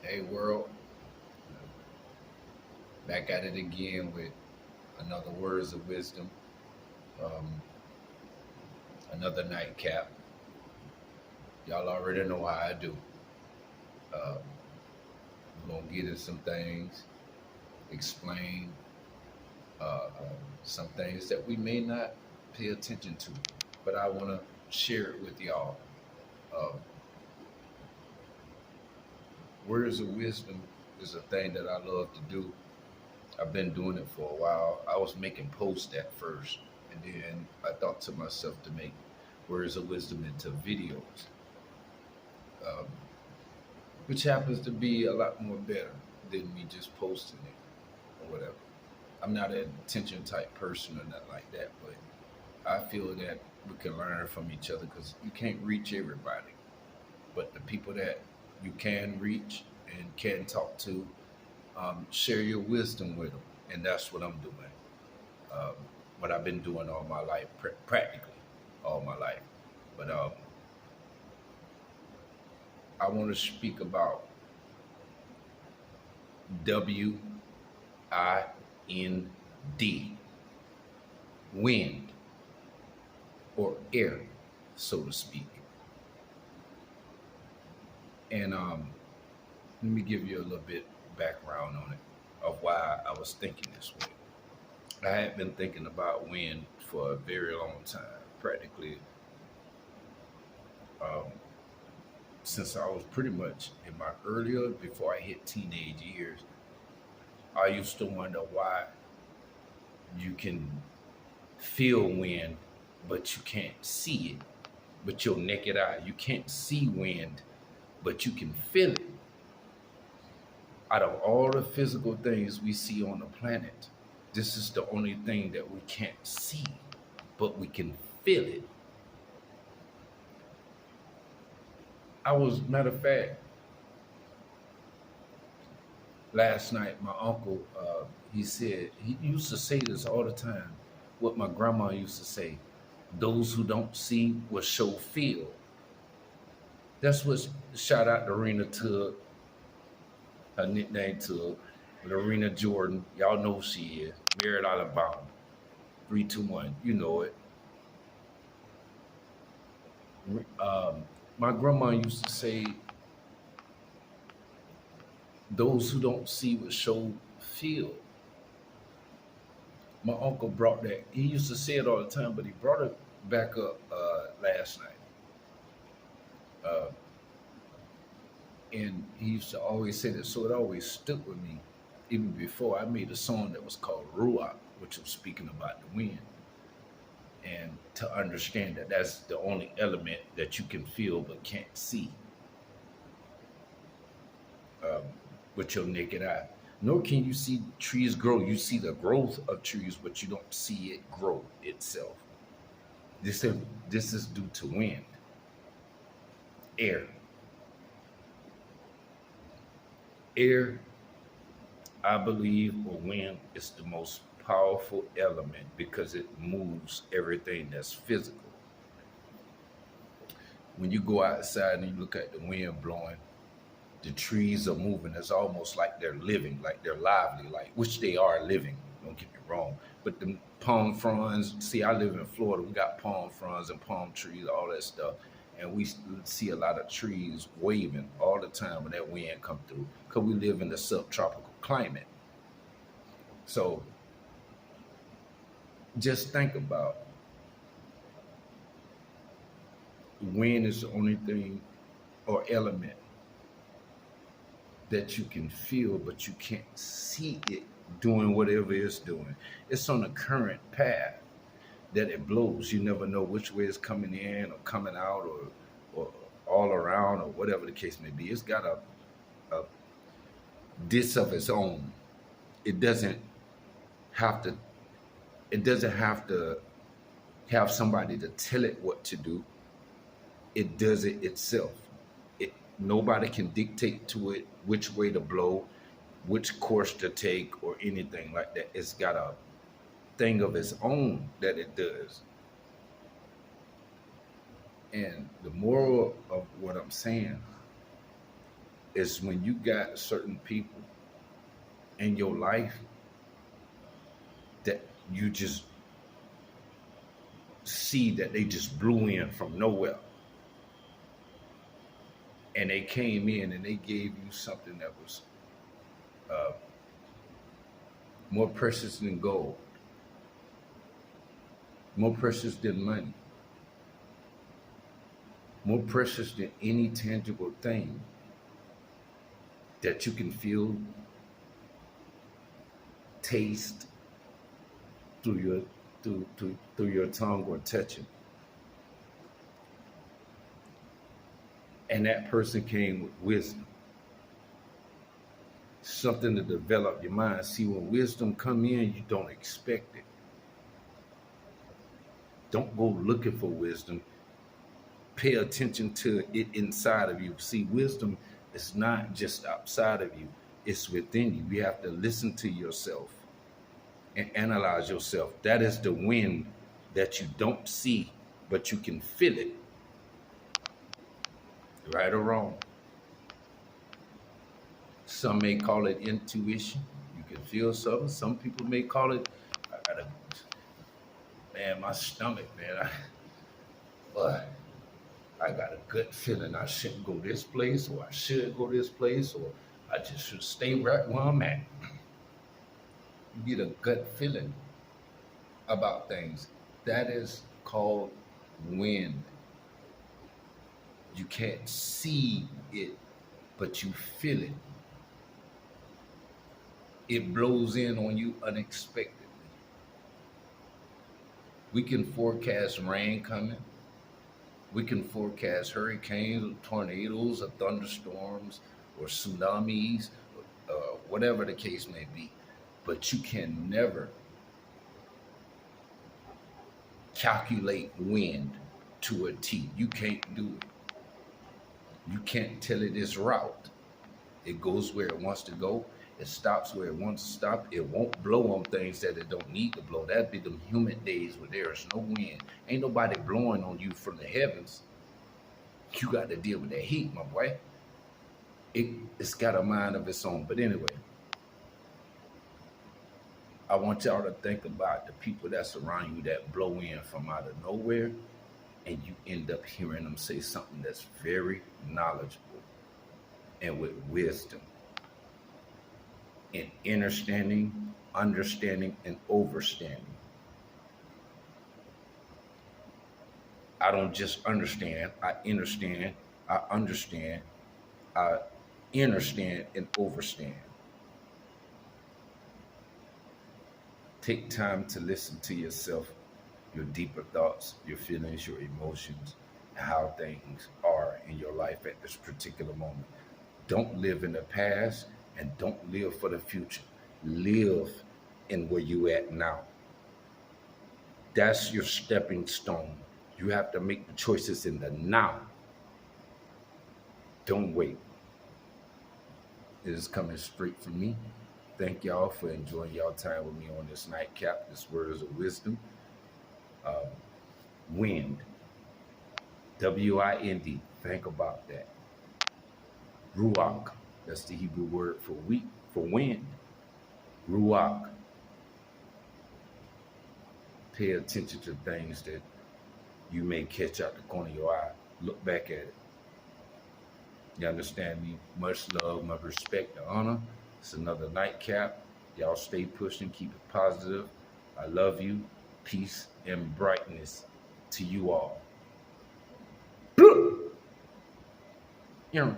Hey world, back at it again with another words of wisdom, um, another nightcap. Y'all already know how I do. Um, we're gonna get into some things, explain some things that we may not pay attention to, but I want to share it with y'all. Uh, words of wisdom is a thing that I love to do. I've been doing it for a while. I was making posts at first, and then I thought to myself to make words of wisdom into videos, um, which happens to be a lot more better than me just posting it or whatever. I'm not an attention type person or nothing like that, but I feel that we can learn from each other because you can't reach everybody, but the people that you can reach and can talk to, share your wisdom with them, and that's what I'm doing. um, what I've been doing all my life, practically all my life. But I want to speak about WIND, wind or air, so to speak. And let me give you a little bit background on it of why I was thinking this way. I had been thinking about wind for a very long time, practically um, since I was pretty much in my earlier, before I hit teenage years. I used to wonder why you can feel wind, but you can't see it with your naked eye. You can't see wind, but you can feel it. Out of all the physical things we see on the planet, this is the only thing that we can't see, but we can feel it. Matter of fact, last night, my uncle, he said, he used to say this all the time, what my grandma used to say: those who don't see will show feel. That's what shout out to Rena Tug, her nickname Tug, Lorena Jordan. Y'all know who she is. Married Alabama. 321. You know it. My grandma used to say, those who don't see will show feel. My uncle brought that. He used to say it all the time, but he brought it back up last night. Uh, and he used to always say that, so it always stuck with me. Even before I made a song that was called Ruach, which was speaking about the wind, and to understand that that's the only element that you can feel but can't see um, with your naked eye. Nor can you see trees grow. You see the growth of trees, but you don't see it grow itself. This is, this is due to wind, air. Air, I believe, or wind is the most powerful element because it moves everything that's physical. When you go outside and you look at the wind blowing, the trees are moving. It's almost like they're living, like they're lively, like which they are living. Don't get me wrong. But the palm fronds, see, I live in Florida. We got palm fronds and palm trees, all that stuff, and we see a lot of trees waving all the time when that wind come through. Cause we live in the subtropical climate. So just think about, wind is the only thing or element that you can feel, but you can't see it doing whatever it's doing. It's on a current path that it blows. You never know which way it's coming in or coming out, or all around, or whatever the case may be. It's got a disk of its own. It doesn't have to. It doesn't have to have somebody to tell it what to do. It does it itself. Nobody can dictate to it which way to blow, which course to take, or anything like that. It's got a thing of its own that it does. And the moral of what I'm saying is when you got certain people in your life that you just see that they just blew in from nowhere, and they came in and they gave you something that was uh, more precious than gold, more precious than money, more precious than any tangible thing that you can feel, taste through your through your tongue or touch it. And that person came with wisdom, something to develop your mind. See, when wisdom come in, you don't expect it. Don't go looking for wisdom. Pay attention to it inside of you. See, wisdom is not just outside of you, it's within you. You have to listen to yourself and analyze yourself. That is the wind that you don't see, but you can feel it, right or wrong. Some may call it intuition. You can feel something. Some people may call it, I got a, man, my stomach, man. But I got a gut feeling I shouldn't go this place, or I should go this place, or I just should stay right where I'm at. You get a gut feeling about things. That is called wind. You can't see it, but you feel it. It blows in on you unexpectedly. We can forecast rain coming. We can forecast hurricanes, or tornadoes, or thunderstorms, or tsunamis, whatever the case may be. But you can never calculate wind to a T. You can't do it. You can't tell it its route. It goes where it wants to go. It stops where it wants to stop. It won't blow on things that it don't need to blow. That'd be them humid days where there is no wind. Ain't nobody blowing on you from the heavens. You got to deal with that heat, my boy. It's got a mind of its own. But anyway, I want y'all to think about the people that's around you that blow in from out of nowhere, and you end up hearing them say something that's very knowledgeable and with wisdom and understanding, and overstanding. I don't just understand, I understand, I understand, I understand and overstand. Take time to listen to yourself, your deeper thoughts, your feelings, your emotions, and how things are in your life at this particular moment. Don't live in the past and don't live for the future. Live in where you at now. That's your stepping stone. You have to make the choices in the now. Don't wait. It is coming straight from me. Thank y'all for enjoying y'all time with me on this nightcap. This words of wisdom. Wind. W-I-N-D. Think about that. Ruach. That's the Hebrew word for wind. Ruach. Pay attention to things that you may catch out the corner of your eye. Look back at it. You understand me? Much love, much respect, and honor. It's another nightcap. Y'all stay pushing, keep it positive. I love you. Peace and brightness to you all. Yeah.